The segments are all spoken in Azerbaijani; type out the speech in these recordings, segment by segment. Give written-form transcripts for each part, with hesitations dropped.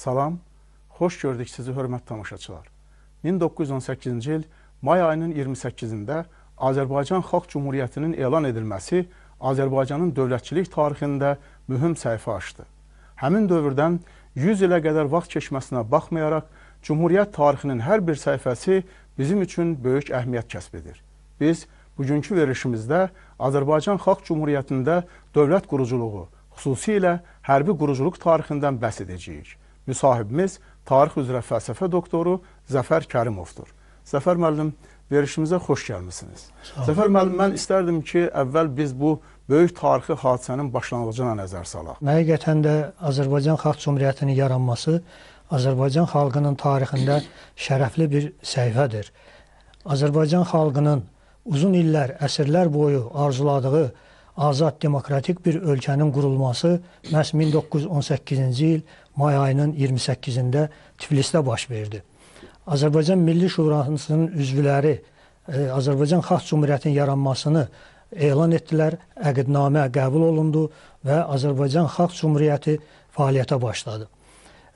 Salam, xoş gördük sizi hörmətli tamaşaçılar. 1918-ci il may ayının 28-də Azərbaycan Xalq Cumhuriyyətinin elan edilməsi Azərbaycanın dövlətçilik tarixində mühüm səhifə açdı. Həmin dövrdən 100 ilə qədər vaxt keçməsinə baxmayaraq, Cumhuriyyət tarixinin hər bir səhifəsi bizim üçün böyük əhəmiyyət kəsb edir. Biz bugünkü verilişimizdə Azərbaycan Xalq Cumhuriyyətində dövlət quruculuğu, xüsusilə hərbi quruculuq tarixindən bəhs edəcəyik. Müsahibimiz tarix üzrə fəlsəfə doktoru Zəfər Kərimovdur. Zəfər müəllim, verilişimizə xoş gəlmisiniz. Zəfər müəllim, mən istərdim ki, əvvəl biz bu böyük tarixi hadisənin başlanğıcına nəzər salaq. Həqiqətən də Azərbaycan Xalq Cumhuriyyətinin yaranması Azərbaycan xalqının tarixində şərəfli bir səhifədir. Azərbaycan xalqının uzun illər, əsrlər boyu arzuladığı azad, demokratik bir ölkənin qurulması məhz 1918-ci il may ayının 28-də Tiflisdə baş verdi. Azərbaycan Milli Şurasının üzvləri Azərbaycan Xalq Cumhuriyyətinin yaranmasını elan etdilər, əqidnamə qəbul olundu və Azərbaycan Xalq Cumhuriyyəti fəaliyyətə başladı.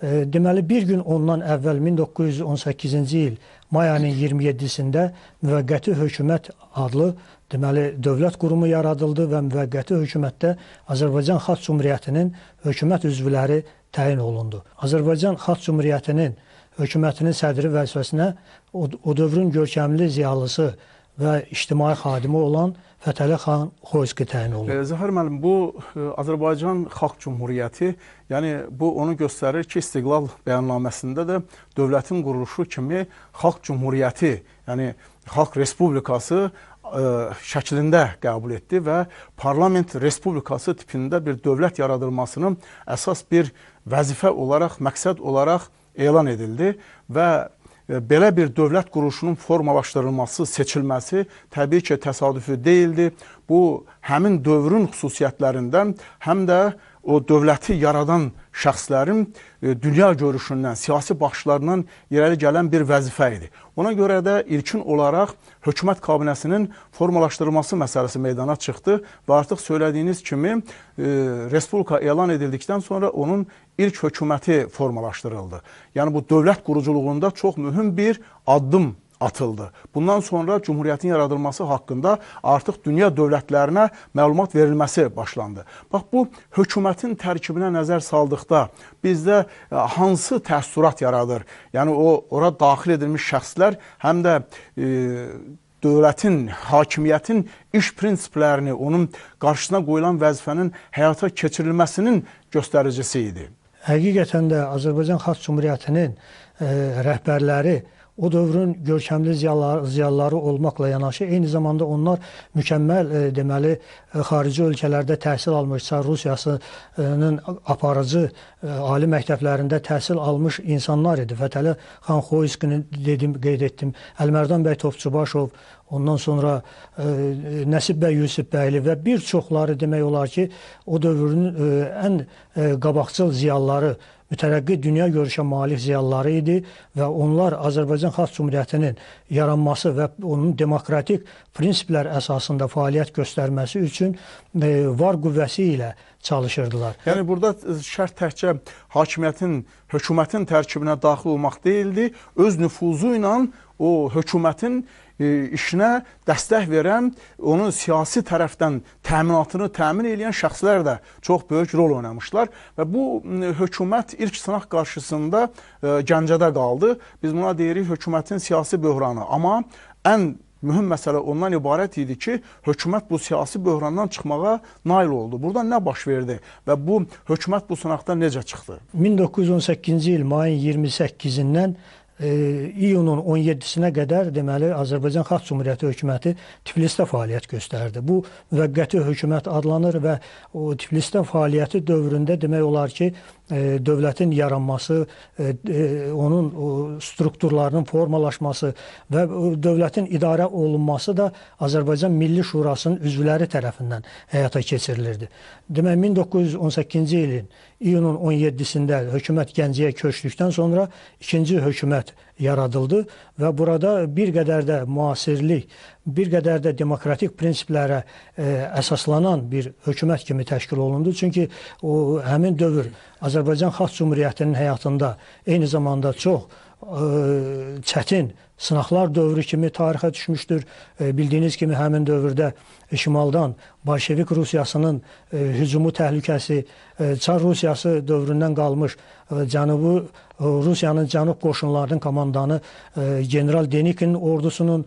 Deməli, bir gün ondan əvvəl 1918-ci il may ayının 27-sində müvəqqəti hökumət adlı dövlət qurumu yaradıldı və müvəqqəti hökumətdə Azərbaycan Xalq Cumhuriyyətinin hökumət üzvləri təyin olundu. Azərbaycan Xalq Cumhuriyyətinin hökumətinin sədri vəzifəsinə o dövrün görkəmli ziyalısı və ictimai xadimi olan Fətəli xan Xoyski təyin olundu. Zəfər müəllim, bu Azərbaycan Xalq Cumhuriyyəti, yəni bu onu göstərir ki, İstiqlal bəyannaməsində də dövlətin quruluşu kimi Xalq Cumhuriyyəti, yəni Xalq Respublikası şəklində qəbul etdi və parlament respublikası tipində bir dövlət yaradılmasının əsas bir vəzifə olaraq, məqsəd olaraq elan edildi və belə bir dövlət quruluşunun formalaşdırılması, seçilməsi təbii ki, təsadüfi deyildi. Bu, həmin dövrün xüsusiyyətlərindən, həm də o dövləti yaradan şəxslərin dünya görüşündən, siyasi baxışlarından irəli gələn bir vəzifə idi. Ona görə də ilkin olaraq hökumət kabinəsinin formalaşdırılması məsələsi meydana çıxdı və artıq söylədiyiniz kimi respublika elan edildikdən sonra onun ilk hökuməti formalaşdırıldı. Yəni bu dövlət quruculuğunda çox mühüm bir addım atıldı. Bundan sonra Cumhuriyyətin yaradılması haqqında artıq dünya dövlətlərinə məlumat verilməsi başlandı. Bax, bu hökumətin tərkibinə nəzər saldıqda bizdə hansı təəssürat yaradır? Yəni, ora daxil edilmiş şəxslər həm də dövlətin, hakimiyyətin iş prinsiplərini, onun qarşısına qoyulan vəzifənin həyata keçirilməsinin göstəricisi idi. Həqiqətən də Azərbaycan Xalq Cumhuriyyətinin rəhbərləri o dövrün görkəmli ziyalıları olmaqla yanaşı, eyni zamanda onlar mükəmməl, deməli, xarici ölkələrdə təhsil almış, Çar Rusiyasının aparıcı ali məktəblərində təhsil almış insanlar idi. Fətəli xan Xoyskini qeyd etdim, Əlmərdan bəy Topçubaşov, ondan sonra Nəsib bəy Yusifbəyli və bir çoxları demək olar ki, o dövrün ən qabaqcıl ziyalıları, mütərəqqi dünya görüşə malik ziyalıları idi və onlar Azərbaycan Xalq Cumhuriyyətinin yaranması və onun demokratik prinsiplər əsasında fəaliyyət göstərməsi üçün var qüvvəsi ilə çalışırdılar. Yəni, burada şərt təkcə hakimiyyətin, hökumətin tərkibinə daxil olmaq deyildi, öz nüfuzu ilə o hökumətin işinə dəstək verən, onun siyasi tərəfdən təminatını təmin edən şəxslər də çox böyük rol oynamışlar və bu hökumət ilk sınaq qarşısında Gəncədə qaldı. Biz buna deyirik hökumətin siyasi böhranı, amma ən mühüm məsələ ondan ibarət idi ki, hökumət bu siyasi böhrandan çıxmağa nail oldu. Burada nə baş verdi və bu hökumət bu sınaqdan necə çıxdı? 1918-ci il mayın 28-dən iyunun 17-sinə qədər deməli Azərbaycan Xalq Cumhuriyyəti hökuməti Tiflisdə fəaliyyət göstərdi. Bu müvəqqəti hökumət adlanır və o Tiflisdə fəaliyyəti dövründə demək olar ki, dövlətin yaranması, onun strukturlarının formalaşması və dövlətin idarə olunması da Azərbaycan Milli Şurasının üzvləri tərəfindən həyata keçirilirdi. Demək, 1918-ci ilin iyunun 17-sində hökumət Gəncəyə köçdükdən sonra ikinci hökumət yaradıldı və burada bir qədər də müasirlik, bir qədər də demokratik prinsiplərə əsaslanan bir hökumət kimi təşkil olundu. Çünki o həmin dövr Azərbaycan Xalq Cümhuriyyətinin həyatında eyni zamanda çox çətin sınaqlar dövrü kimi tarixə düşmüşdür. Bildiyiniz kimi həmin dövrdə şimaldan Bolşevik Rusiyasının hücumu təhlükəsi, Çar Rusiyası dövründən qalmış Cənubi Rusiyanın cənub qoşunlarının komandanı General Denikinin ordusunun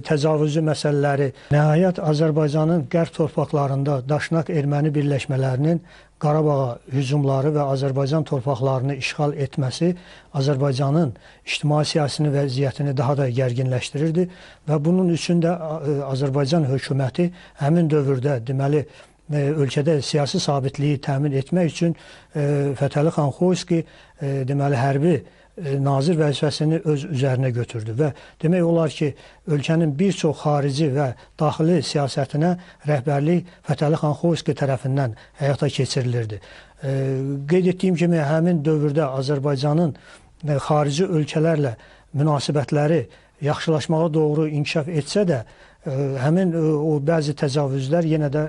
təcavüzü məsələləri, nəhayət Azərbaycanın qərb torpaqlarında Daşnak erməni birləşmələrinin Qarabağa hücumları və Azərbaycan torpaqlarını işğal etməsi Azərbaycanın ictimai-siyasi vəziyyətini daha da gərginləşdirirdi və bunun üçün də Azərbaycan hökuməti həmin dövrdə deməli ölkədə siyasi sabitliyi təmin etmək üçün Fətəli xan Xoyski deməli hərbi nazir vəzifəsini öz üzərinə götürdü və demək olar ki, ölkənin bir çox xarici və daxili siyasətinə rəhbərlik Fətəli xan Xoyski tərəfindən həyata keçirilirdi. Qeyd etdiyim kimi, həmin dövrdə Azərbaycanın xarici ölkələrlə münasibətləri yaxşılaşmağa doğru inkişaf etsə də, həmin o bəzi təcavüzlər yenə də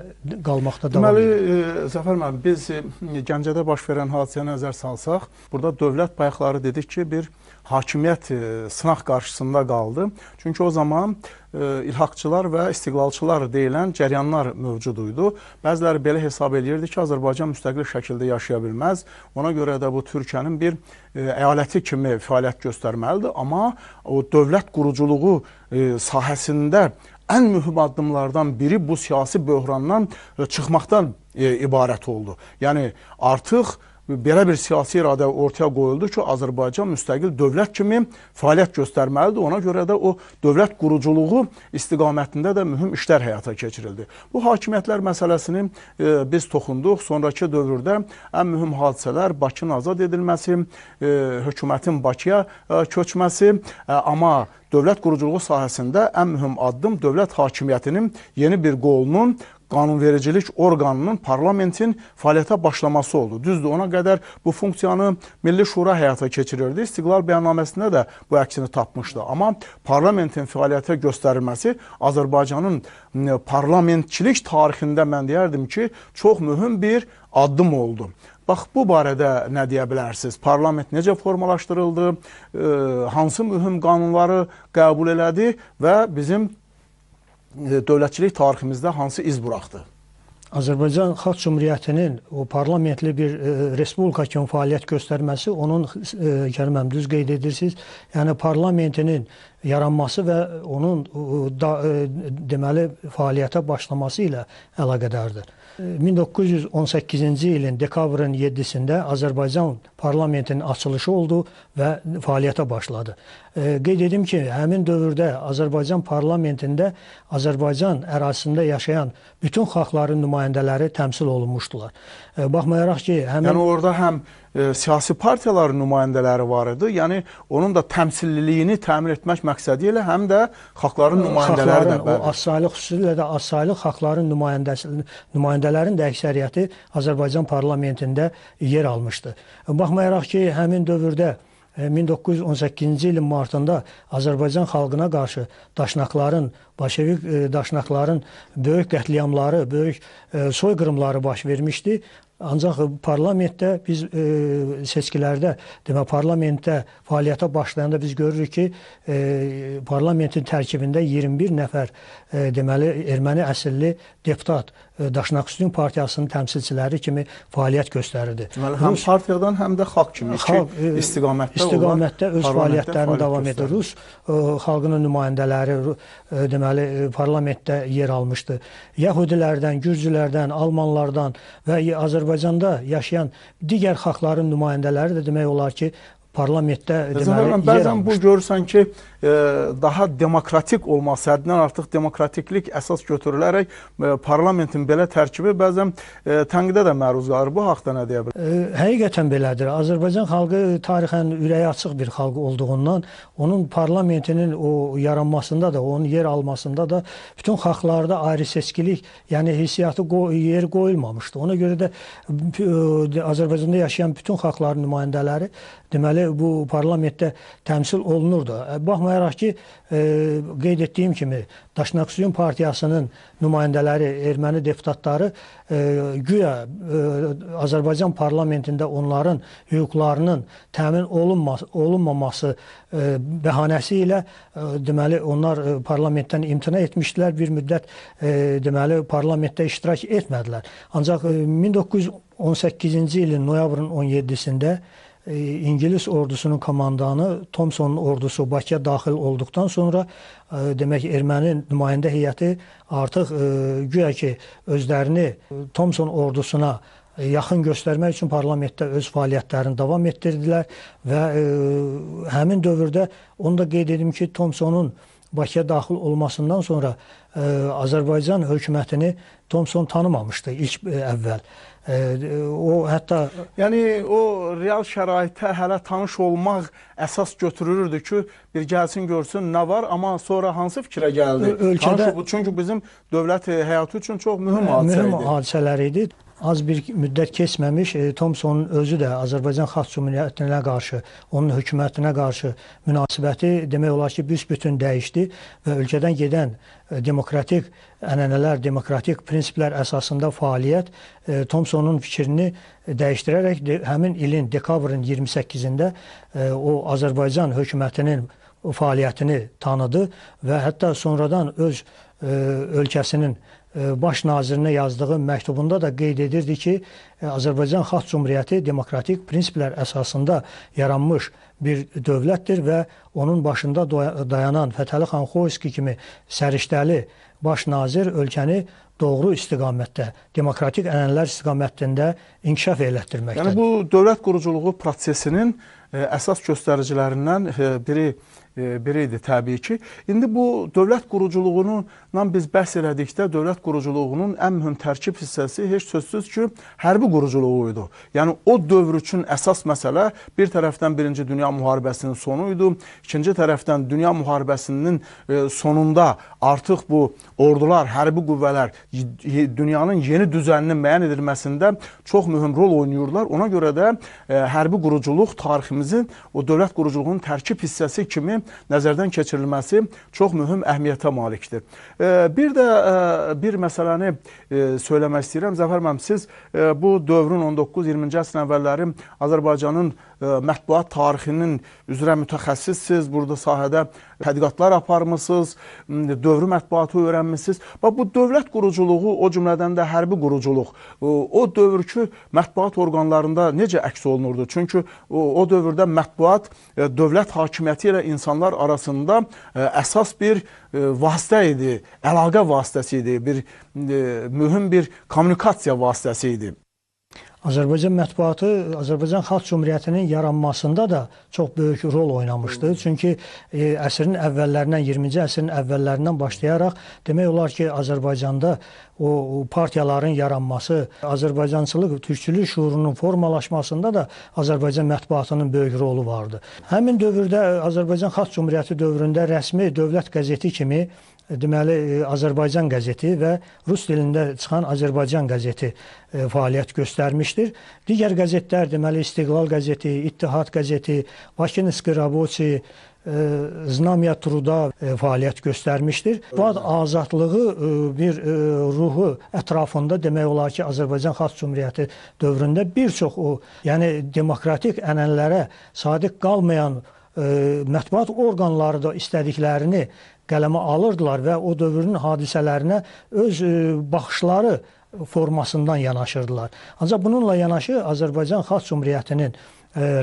qalmaqda davam edir. Deməli, Zəfər müəllim, biz Gəncədə baş verən hadisəyə nəzər salsaq, burada dövlət bayaqları dedik ki, bir hakimiyyət sınaq qarşısında qaldı. Çünki o zaman ilhaqçılar və istiqlalçılar deyilən cəryanlar mövcud idi. Bəziləri belə hesab edirdi ki, Azərbaycan müstəqil şəkildə yaşaya bilməz. Ona görə də bu Türkiyənin bir əyaləti kimi fəaliyyət göstərməlidir. Amma o dövlət quruculuğu sahəsində ən mühüm addımlardan biri bu siyasi böhrandan çıxmaqdan ibarət oldu. Yəni artıq belə bir siyasi iradə ortaya qoyuldu ki, Azərbaycan müstəqil dövlət kimi fəaliyyət göstərməlidir. Ona görə də o dövlət quruculuğu istiqamətində də mühüm işlər həyata keçirildi. Bu hakimiyyətlər məsələsini biz toxunduq. Sonrakı dövrdə ən mühüm hadisələr Bakının azad edilməsi, hökumətin Bakıya köçməsi, amma dövlət quruculuğu sahəsində ən mühüm addım dövlət hakimiyyətinin yeni bir qolunun, qanunvericilik orqanının, parlamentin fəaliyyətə başlaması oldu. Düzdür, ona qədər bu funksiyanı Milli Şura həyata keçirirdi. İstiqlal bəyannaməsində də bu əksini tapmışdı. Amma parlamentin fəaliyyətə göstərilməsi Azərbaycanın parlamentçilik tarixində mən deyərdim ki, çox mühüm bir addım oldu. Bax, bu barədə nə deyə bilərsiniz? Parlament necə formalaşdırıldı, hansı mühüm qanunları qəbul elədi və bizim dövlətçilik tariximizdə hansı iz buraxdı? Azərbaycan Xalq Cümhuriyyətinin o parlamentli bir respublika kimi fəaliyyət göstərməsi, onun Kəriməm düz qeyd edirsiniz, yəni parlamentinin yaranması və onun deməli fəaliyyətə başlaması ilə əlaqədardır. 1918-ci ilin dekabrın 7-sində Azərbaycan parlamentinin açılışı oldu və fəaliyyətə başladı. Qeyd edim ki, həmin dövrdə Azərbaycan parlamentində Azərbaycan ərazisində yaşayan bütün xalqların nümayəndələri təmsil olunmuşdular. Baxmayaraq ki, həmin... Yəni orada həm siyasi partiyaların nümayəndələri var idi, yəni onun da təmsilliliyini təmin etmək məqsədi ilə həm də xalqların nümayəndələri də. Azsaylı, xüsusilə də azsaylı xalqların nümayəndələrin də əksəriyyəti Azərbaycan parlamentində yer almışdı. Baxmayaraq ki, həmin dövrdə 1918-ci ilin martında Azərbaycan xalqına qarşı daşnaqların, Bolşevik daşnaqların böyük qətliamları, böyük soyqırımları baş vermişdi. Ancaq parlamentdə biz seçkilərdə, parlamentdə fəaliyyətə başlayanda biz görürük ki, parlamentin tərkibində 21 nəfər deməli erməni əsilli deputat Daşnaqüstün Partiyasının təmsilçiləri kimi fəaliyyət göstərirdi. Deməli, həm partiyadan, həm də xalq kimi istiqamətdə öz fəaliyyətlərini davam edir. Rus xalqının nümayəndələri deməli parlamentdə yer almışdı. Yahudilərdən, Gürcülərdən, Almanlardan və Azərbaycanda yaşayan digər xalqların nümayəndələri də demək olar ki, parlamentdə yer almışdı. Bəzən bu görürsən ki, daha demokratik olması, həddindən artıq demokratiklik əsas götürülərək parlamentin belə tərkibi bəzən tənqidə də məruz qalır. Bu haqda nə deyə bilər? Həqiqətən belədir. Azərbaycan xalqı tarixən ürəyi açıq bir xalq olduğundan onun parlamentinin o yaranmasında da, onun yer almasında da bütün xalqlarda ayrı-seçkilik, yəni hissiyatı yer qoyulmamışdı. Ona görə də Azərbaycanda yaşayan bütün xalqların nümayəndələri deməli bu parlamentdə təmsil olunurdu. Baxmayaraq ki, qeyd etdiyim kimi Daşnaqsuyun partiyasının nümayəndələri, erməni deputatları güya Azərbaycan parlamentində onların hüquqlarının təmin olunmaması bəhanəsi ilə deməli onlar parlamentdən imtina etmişdilər. Bir müddət deməli parlamentdə iştirak etmədilər. Ancaq 1918-ci ilin noyabrın 17-sində İngilis ordusunun komandanı Thomsonun ordusu Bakıya daxil olduqdan sonra demək erməni nümayəndə heyəti artıq güya ki özlərini Thomson ordusuna yaxın göstərmək üçün parlamentdə öz fəaliyyətlərini davam etdirdilər və həmin dövrdə onu da qeyd edim ki, Thomsonun Bakıya daxil olmasından sonra Azərbaycan hökumətini Thomson tanımamışdı ilk əvvəl. O hətta yəni o real şəraitə hələ tanış olmaq əsas götürülürdü ki, bir gəlsin görsün nə var, amma sonra hansı fikrə gəldi? Ölkədə çünki bizim dövlət həyatı üçün çox mühüm hadisə idi. Mühüm hadisələr idi. Az bir müddət keçməmiş Thomsonun özü də Azərbaycan Xalq Cümhuriyyətinə qarşı, onun hökumətinə qarşı münasibəti demək olar ki, büsbütün dəyişdi və ölkədən gedən demokratik ənənələr, demokratik prinsiplər əsasında fəaliyyət Thomsonun fikrini dəyişdirərək həmin ilin dekabrın 28-də o Azərbaycan hökumətinin fəaliyyətini tanıdı və hətta sonradan öz ölkəsinin baş nazirinə yazdığı məktubunda da qeyd edirdi ki, Azərbaycan Xalq Cümhuriyyəti demokratik prinsiplər əsasında yaranmış bir dövlətdir və onun başında dayanan Fətəli xan Xoyski kimi səriştəli baş nazir ölkəni doğru istiqamətdə, demokratik ənənələr istiqamətində inkişaf elətdirməkdədir. Yəni bu dövlət quruculuğu prosesinin əsas göstəricilərindən biri idi təbii ki. İndi bu dövlət quruculuğundan biz bəhs elədikdə dövlət quruculuğunun ən mühüm tərkib hissəsi heç sözsüz ki, hərbi quruculuğu idi. Yəni o dövr üçün əsas məsələ bir tərəfdən Birinci Dünya müharibəsinin sonu idi, ikinci tərəfdən Dünya müharibəsinin sonunda artıq bu ordular, hərbi qüvvələr dünyanın yeni düzəninin müəyyən edilməsində çox mühüm rol oynayırlar. Ona görə də hərbi quruculuq tariximizin o dövlət quruculuğunun tərkib hissəsi kimi nəzərdən keçirilməsi çox mühüm əhəmiyyətə malikdir. Bir də bir məsələni söyləmək istəyirəm. Zəfər müəllim, siz bu dövrün 19-20-ci əsrin əvvəlləri Azərbaycanın mətbuat tarixinin üzrə mütəxəssissiniz, burada sahədə tədqiqatlar aparmısınız, dövrü mətbuatı öyrənmişsiniz. Bu dövlət quruculuğu, o cümlədən də hərbi quruculuq, o dövrkü mətbuat orqanlarında necə əks olunurdu? Çünki o dövrdə mətbuat dövlət hakimiyyəti ilə insanlar arasında əsas bir vasitə idi, əlaqə vasitəsi idi, mühüm bir kommunikasiya vasitəsi idi. Azərbaycan mətbuatı Azərbaycan Xalq Cümhuriyyətinin yaranmasında da çox böyük rol oynamışdı. Çünki əsrin əvvəllərindən, 20-ci əsrin əvvəllərindən başlayaraq demək olar ki, Azərbaycanda o partiyaların yaranması, Azərbaycançılıq, türkçülük şuurunun formalaşmasında da Azərbaycan mətbuatının böyük rolu vardı. Həmin dövrdə Azərbaycan Xalq Cümhuriyyəti dövründə rəsmi dövlət qəzeti kimi deməli Azərbaycan qəzeti və rus dilində çıxan Azərbaycan qəzeti fəaliyyət göstərmişdir. Digər qəzetlər deməli İstiqlal qəzeti, İttihad qəzeti, Bakınski Raboçi, Znamya Truda fəaliyyət göstərmişdir. Bu azadlığı bir ruhu ətrafında demək olar ki, Azərbaycan Xalq Cümhuriyyəti dövründə bir çox yəni demokratik ənənələrə sadiq qalmayan mətbuat orqanları da istədiklərini qələmə alırdılar və o dövrün hadisələrinə öz baxışları formasından yanaşırdılar. Ancaq bununla yanaşı Azərbaycan Xalq Cümhuriyyətinin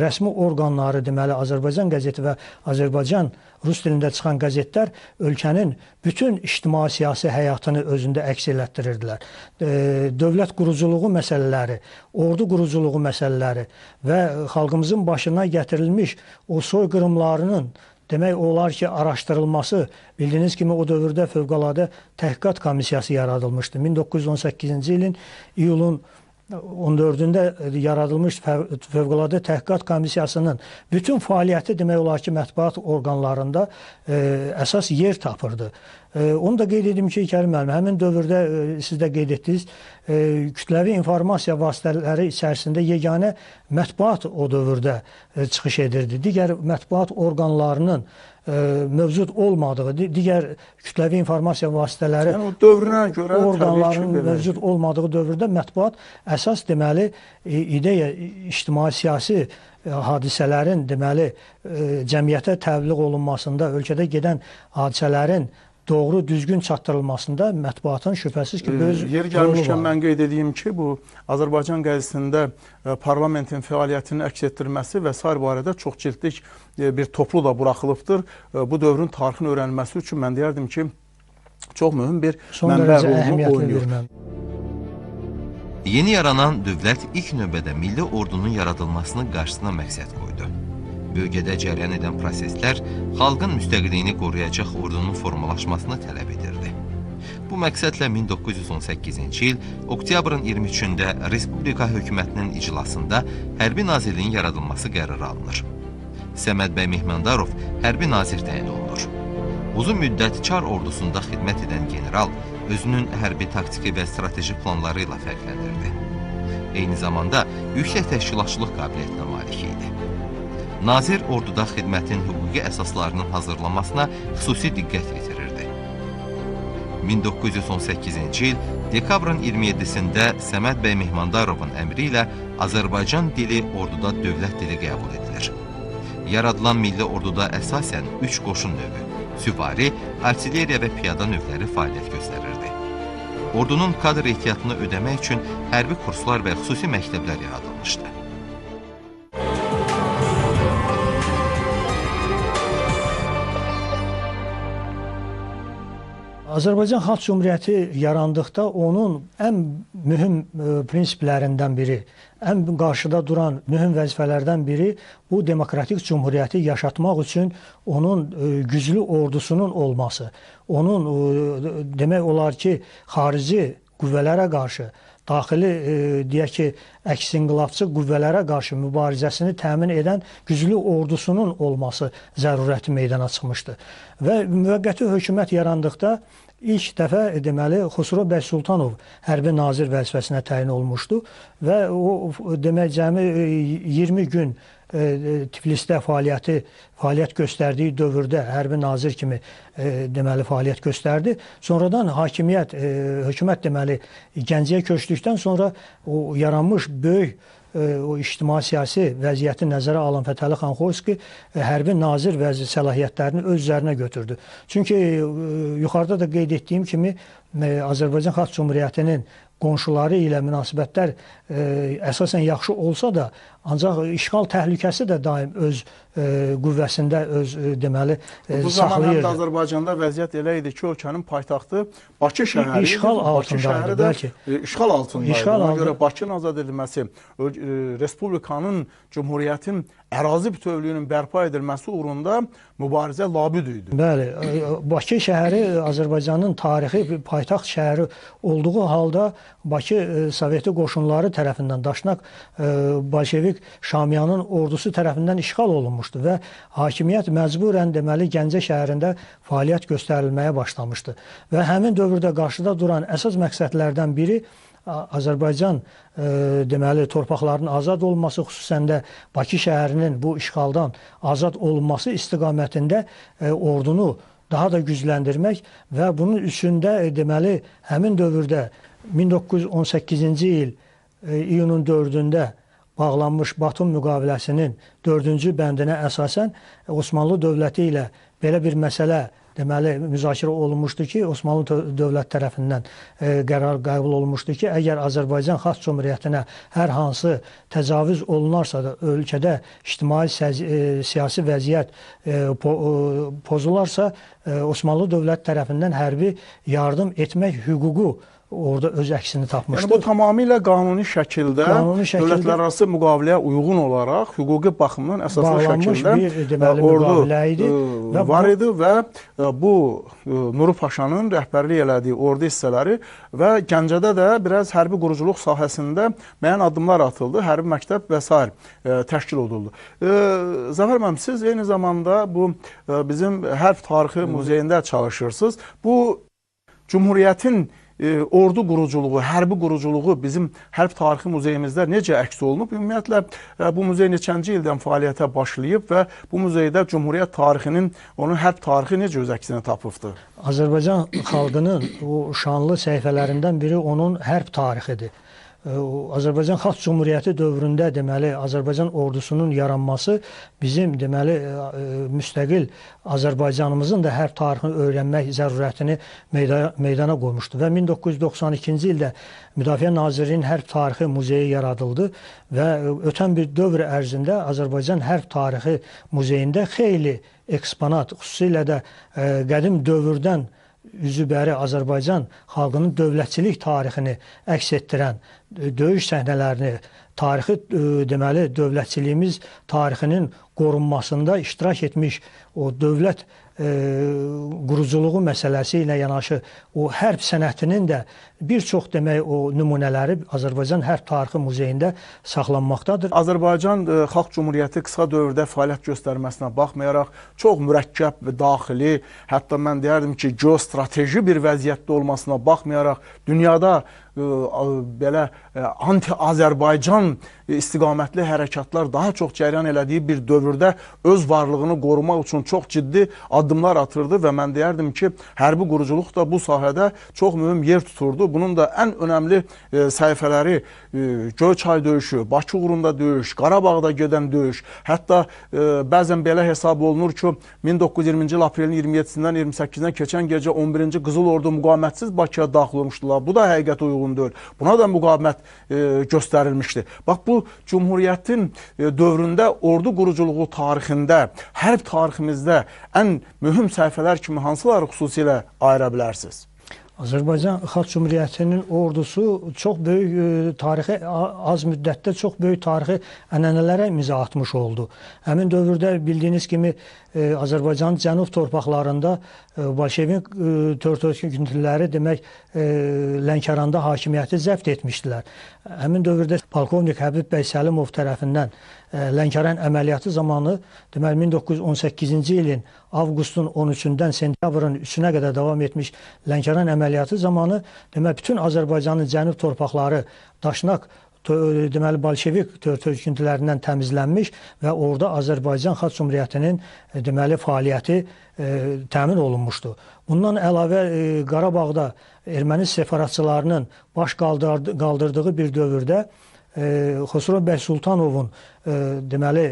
rəsmi orqanları, deməli Azərbaycan qəzeti və Azərbaycan rus dilində çıxan qəzetlər ölkənin bütün ictimai-siyasi həyatını özündə əks elətdirirdilər. Dövlət quruculuğu məsələləri, ordu quruculuğu məsələləri və xalqımızın başına gətirilmiş o soyqırımlarının demək olar ki, araşdırılması, bildiyiniz kimi o dövrdə Fövqəladə Təhqiqat Komissiyası yaradılmışdı. 1918-ci ilin iyulun 14-də yaradılmış Fövqəladə Təhqiqat Komissiyasının bütün fəaliyyəti demək olar ki, mətbuat orqanlarında əsas yer tapırdı. Onu da qeyd edim ki, Kərim müəllim, həmin dövrdə siz də qeyd etdiniz, kütləvi informasiya vasitələri içərisində yeganə mətbuat o dövrdə çıxış edirdi. Digər mətbuat orqanlarının mövcud olmadığı, digər kütləvi informasiya vasitələri orqanlarının mövcud olmadığı dövrdə mətbuat əsas deməli ideya, ictimai-siyasi hadisələrin deməli cəmiyyətə təbliğ olunmasında, ölkədə gedən hadisələrin doğru, düzgün çatdırılmasında mətbuatın şübhəsiz ki, böyük rolu var. Yer gəlmişkən mən qeyd edeyim ki, bu Azərbaycan qəzetində parlamentin fəaliyyətinin əks etdirilməsi və s. barədə çox cildlik bir toplu da buraxılıbdır. Bu dövrün tarixini öyrənilməsi üçün mən deyərdim ki, çox mühüm bir mənbə rolunu oynayır. Yeni yaranan dövlət ilk növbədə milli ordunun yaradılmasını qarşısına məqsəd qoydu. Bölgədə cərəyan edən proseslər xalqın müstəqilliyini qoruyacaq ordunun formalaşmasını tələb edirdi. Bu məqsədlə 1918-ci il oktyabrın 23-də Respublika hökumətinin iclasında Hərbi Nazirliyin yaradılması qərarı alınır. Səməd bəy Mehmandarov hərbi nazir təyin olunur. Uzun müddət Çar ordusunda xidmət edən general özünün hərbi taktiki və strateji planları ilə fərqləndirdi. Eyni zamanda yüksək təşkilatçılıq qabiliyyətinə malik idi. Nazir orduda xidmətin hüquqi əsaslarının hazırlanmasına xüsusi diqqət yetirirdi. 1918-ci il dekabrın 27-sində Səməd bəy Mehmandarovun əmri ilə Azərbaycan dili orduda dövlət dili qəbul edilir. Yaradılan milli orduda əsasən 3 qoşun növü, süvari, artilleriya və piyada növləri fəaliyyət göstərirdi. Ordunun kadr ehtiyatını ödəmək üçün hərbi kurslar və xüsusi məktəblər yaradılmışdı. Azərbaycan Xalq Cümhuriyyəti yarandıqda onun ən mühüm prinsiplərindən biri, ən qarşıda duran mühüm vəzifələrdən biri bu demokratik cümhuriyyəti yaşatmaq üçün onun güclü ordusunun olması, onun demək olar ki, xarici qüvvələrə qarşı, daxili deyək ki, əksinqilabçı qüvvələrə qarşı mübarizəsini təmin edən güclü ordusunun olması zərurəti meydana çıxmışdı. Və müvəqqəti hökumət yarandıqda ilk dəfə deməli Xosrov bəy Sultanov hərbi nazir vəzifəsinə təyin olmuşdu və o demək cəmi 20 gün Tiflisdə fəaliyyət göstərdiyi dövrdə hərbi nazir kimi deməli fəaliyyət göstərdi. Sonradan hökumət deməli Gəncəyə köçdükdən sonra o yaranmış böyük o ictimai-siyasi vəziyyəti nəzərə alan Fətəli xan Xoyski hərbi nazir səlahiyyətlərini öz üzərinə götürdü. Çünki yuxarıda da qeyd etdiyim kimi Azərbaycan Xalq Cümhuriyyətinin qonşuları ilə münasibətlər əsasən yaxşı olsa da, ancaq işğal təhlükəsi də daim öz qüvvəsində öz deməli saxlayırdı. Bu zaman həm də Azərbaycanda vəziyyət elə idi ki, ölkənin paytaxtı Bakı şəhəri işğal altındaydı, bəlkə. İşğal altındaydı. Ona görə Bakının azad edilməsi, Respublikanın, Cümhuriyyətin ərazi bütövlüyünün bərpa edilməsi uğrunda mübarizə labüd idi. Bəli, Bakı şəhəri Azərbaycanın tarixi paytaxt şəhəri olduğu halda Bakı Soveti qoşunları tərəfindən, Daşnak Bolşevik Şamiyanın ordusu tərəfindən işğal olunmuşdu və hakimiyyət məcburən deməli Gəncə şəhərində fəaliyyət göstərilməyə başlamışdı. Və həmin dövrdə qarşıda duran əsas məqsədlərdən biri Azərbaycan deməli torpaqlarının azad olması, xüsusən də Bakı şəhərinin bu işğaldan azad olunması istiqamətində ordunu daha da gücləndirmək və bunun üçündə deməli həmin dövrdə 1918-ci il iyunun 4-də bağlanmış Batum müqaviləsinin 4-cü bəndinə əsasən Osmanlı dövləti ilə belə bir məsələ deməli müzakirə olunmuşdu ki, Osmanlı dövlət tərəfindən qərar qəbul olunmuşdu ki, əgər Azərbaycan Xalq Cümhuriyyətinə hər hansı təcavüz olunarsa da, ölkədə ictimai siyasi vəziyyət pozularsa, Osmanlı dövlət tərəfindən hərbi yardım etmək hüququ orada öz əksini tapmışdı. Yəni bu tamamilə qanuni şəkildə dövlətlərarası müqaviləyə uyğun olaraq hüquqi baxımdan əsaslı şəkildə bir deməli müqavilə idi və var idi və bu Nuru Paşanın rəhbərlik elədiyi ordu hissələri və Gəncədə də biraz hərbi quruculuq sahəsində müəyyən addımlar atıldı, hərbi məktəb və s. təşkil edildi. Zəfər müəllim, siz eyni zamanda bu bizim Hərb Tarixi Muzeyində çalışırsınız. Bu Cümhuriyyətin ordu quruculuğu, hərbi quruculuğu bizim Hərb Tarixi Muzeyimizdə necə əks olunub? Ümumiyyətlə, bu muzey neçənci ildən fəaliyyətə başlayıb və bu muzeydə Cümhuriyyət tarixinin, onun hərb tarixi necə öz əksini tapıbdır? Azərbaycan xalqının o şanlı səhifələrindən biri onun hərb tarixidir. Azərbaycan Xalq Cümhuriyyəti dövründə deməli Azərbaycan ordusunun yaranması bizim deməli müstəqil Azərbaycanımızın da hərb tarixini öyrənmək zərurətini meydana qoymuşdu və 1992-ci ildə Müdafiə Nazirliyinin Hərb Tarixi Muzeyi yaradıldı və ötən bir dövr ərzində Azərbaycan Hərb Tarixi Muzeyində xeyli eksponat, xüsusilə də qədim dövrdən üzübəri Azərbaycan xalqının dövlətçilik tarixini əks etdirən döyüş səhnələrini, tarixi deməli dövlətçiliyimiz tarixinin qorunmasında iştirak etmiş o dövlət quruculuğu məsələsi ilə yanaşı o hərb sənətinin də bir çox demək o nümunələri Azərbaycan Hərb Tarixi Muzeyində saxlanmaqdadır. Azərbaycan Xalq Cümhuriyyəti qısa dövrdə fəaliyyət göstərməsinə baxmayaraq çox mürəkkəb və daxili, hətta mən deyərdim ki, geostrateji bir vəziyyətdə olmasına baxmayaraq dünyada belə anti-Azərbaycan istiqamətli hərəkatlar daha çox cəryan elədiyi bir dövrdə öz varlığını qorumaq üçün çox ciddi addımlar atırdı və mən deyərdim ki, hərbi quruculuq da bu sahədə çox mühüm yer tuturdu. Bunun da ən önəmli səhifələri Göyçay döyüşü, Bakı uğrunda döyüş, Qarabağda gedən döyüş, hətta bəzən belə hesab olunur ki, 1920-ci il aprelin 27-dən 28-dən keçən gecə 11-ci Qızıl Ordu müqavimətsiz Bakıya daxil olmuşdular. Bu da həqiqət uyğun deyil. Buna da müqavimət göstərilmişdi. Bax, bu Cümhuriyyətin dövründə ordu quruculuğu tarixində, hərb tariximizdə ən mühüm səhifələr kimi hansıları xüsusilə ayıra bilərsiniz? Azərbaycan Xalq Cümhuriyyətinin ordusu çox böyük tarixi, az müddətdə çox böyük tarixi ənənələrə imza atmış oldu. Həmin dövrdə bildiyiniz kimi Azərbaycanın cənub torpaqlarında Bolşevik törtöküntüləri demək Lənkəranda hakimiyyəti zəbt etmişdilər. Həmin dövrdə polkovnik Həbib bəy Səlimov tərəfindən Lənkəran əməliyyatı zamanı deməli 1918-ci ilin avqustun 13-dən sentyabrın 3-nə qədər davam etmiş Lənkəran əməliyyatı zamanı deməli bütün Azərbaycanın cənub torpaqları Daşnak deməli Bolşevik törtöküntülərindən təmizlənmiş və orada Azərbaycan Xalq Cümhuriyyətinin deməli fəaliyyəti təmin olunmuşdu. Bundan əlavə Qarabağda erməni separatçılarının baş qaldırdığı bir dövrdə Xosrov bəy Sultanovun deməli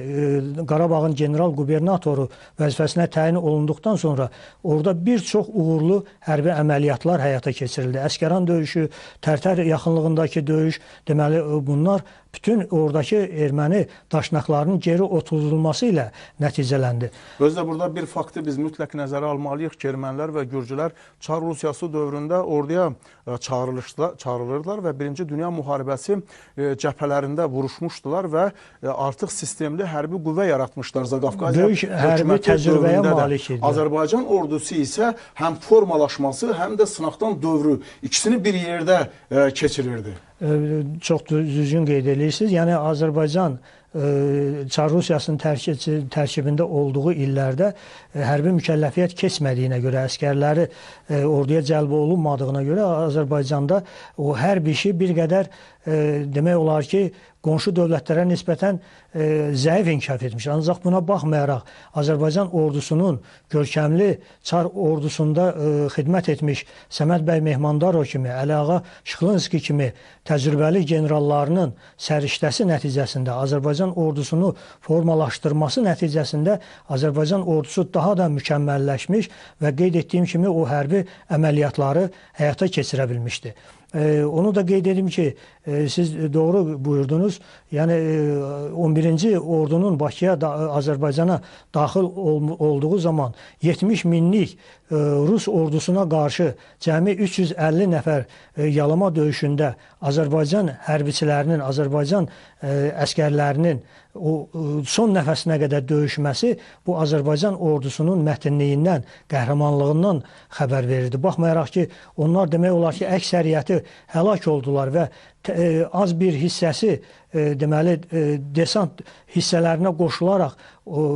Qarabağın general qubernatoru vəzifəsinə təyin olunduqdan sonra orada bir çox uğurlu hərbi əməliyyatlar həyata keçirildi. Əsgəran döyüşü, Tərtər yaxınlığındakı döyüş, deməli bunlar bütün oradakı erməni daşnaqlarının geri oturulması ilə nəticələndi. Özdə burada bir faktı biz mütləq nəzərə almalıyıq ki, ermənilər və gürcülər Çar Rusiyası dövründə orduya çağırılırlar və Birinci Dünya Müharibəsi cəbhələrində vuruşmuşdular və artıq sistemli hərbi qüvvə yaratmışlar Zaqafqaziya hökuməti dövründə də. Azərbaycan ordusu isə həm formalaşması, həm də sınaqdan dövrü ikisini bir yerdə keçirirdi. Çox düzgün qeyd edirsiniz. Yəni Azərbaycan Çar Rusiyasının tərkibində olduğu illərdə hərbi mükəlləfiyyət keçmədiyinə görə, əsgərləri orduya cəlb olunmadığına görə Azərbaycanda o hərb işi bir qədər demək olar ki, qonşu dövlətlərə nisbətən zəif inkişaf etmiş. Ancaq buna baxmayaraq Azərbaycan ordusunun görkəmli Çar ordusunda xidmət etmiş Səməd bəy Mehmandarov kimi, Əliağa Şıxlınski kimi təcrübəli generallarının səriştəsi nəticəsində Azərbaycan ordusunu formalaşdırması nəticəsində Azərbaycan ordusu daha da mükəmməlləşmiş və qeyd etdiyim kimi o hərbi əməliyyatları həyata keçirə bilmişdi. Onu da qeyd edim ki, siz doğru buyurdunuz. Yəni 11-ci ordunun Bakıya, Azərbaycana daxil olduğu zaman 70 minlik Rus ordusuna qarşı cəmi 350 nəfər yalama döyüşündə Azərbaycan hərbiçilərinin, Azərbaycan əskərlərinin o son nəfəsinə qədər döyüşməsi bu Azərbaycan ordusunun mətinliyindən, qəhrəmanlığından xəbər verirdi. Baxmayaraq ki, onlar demək olar ki, əksəriyyəti həlak oldular və az bir hissəsi deməli desant hissələrinə qoşularaq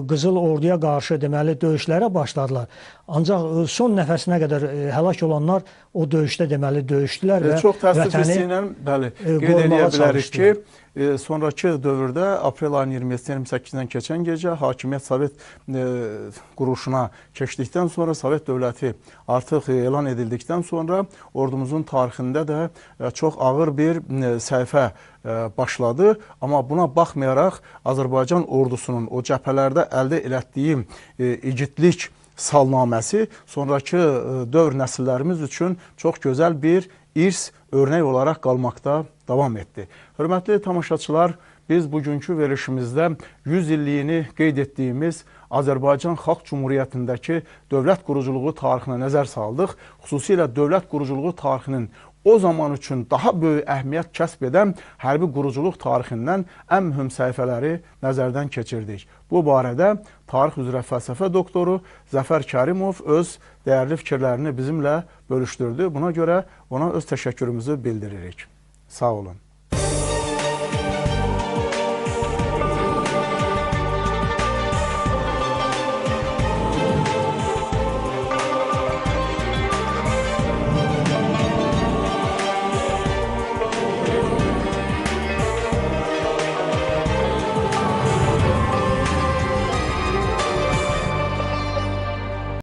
Qızıl Orduya qarşı deməli döyüşlərə başladılar. Ancaq son nəfəsinə qədər həlak olanlar o döyüşdə deməli döyüşdülər və çox təəssüf hissi ilə bəli qeyd edə bilərik ki, sonrakı dövrdə aprel ayının 27-28-dən keçən gecə hakimiyyət Sovet quruluşuna keçdikdən sonra, Sovet dövləti artıq elan edildikdən sonra ordumuzun tarixində də çox ağır bir səhifə başladı. Amma buna baxmayaraq Azərbaycan ordusunun o cəbhələrdə əldə etdiyi igidlik salnaməsi sonrakı dövr nəsillərimiz üçün çox gözəl bir irs, örnək olaraq qalmaqda davam etdi. Hörmətli tamaşaçılar, biz bugünkü verilişimizdə 100 illiyini qeyd etdiyimiz Azərbaycan Xalq Cumhuriyyətindəki dövlət quruculuğu tarixinə nəzər saldıq. Xüsusilə dövlət quruculuğu tarixinin o zaman üçün daha böyük əhəmiyyət kəsb edən hərbi quruculuq tarixindən ən mühüm səhifələri nəzərdən keçirdik. Bu barədə tarix üzrə fəlsəfə doktoru Zəfər Kərimov öz dəyərli fikirlərini bizimlə bölüşdürdü. Buna görə ona öz təşəkkürümüzü bildiririk. Sağ olun.